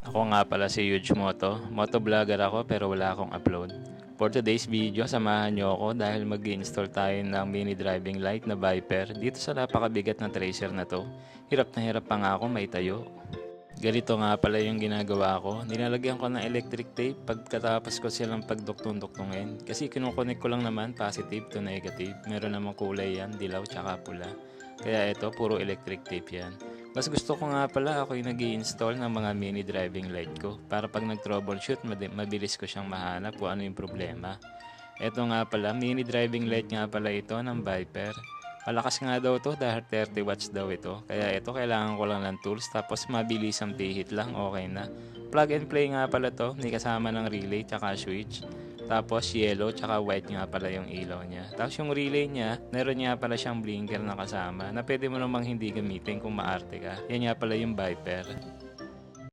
Ako nga pala si Yuj Moto. Motovlogger ako pero wala akong upload. For today's video, samahan nyo ako dahil mag-install tayo ng mini driving light na Viper dito sa napakabigat na tracer na to. Hirap na hirap pa nga ako maitayo. Ganito nga pala yung ginagawa ko. Nilalagyan ko ng electric tape pagkatapos ko silang pagduktong-duktungin. Kasi kinukunik ko lang naman positive to negative. Meron namang kulay yan, dilaw tsaka pula. Kaya ito, puro electric tape yan. Mas gusto ko nga pala ako yung nag-i-install ng mga mini driving light ko para pag nag-troubleshoot mabilis ko siyang mahanap kung ano yung problema. Ito nga pala, mini driving light nga pala ito ng Viper. Malakas nga daw to dahil 30 watts daw ito. Kaya ito kailangan ko lang ng tools tapos mabilis ang pihit lang, okay na. Plug and play nga pala to, may kasama ng relay tsaka switch. Tapos yellow tsaka white nga pala yung ilaw niya. Tapos yung relay niya, meron nga pala siyang blinker na kasama na pwede mo namang hindi gamitin kung maarte ka. Yan nga pala yung Viper.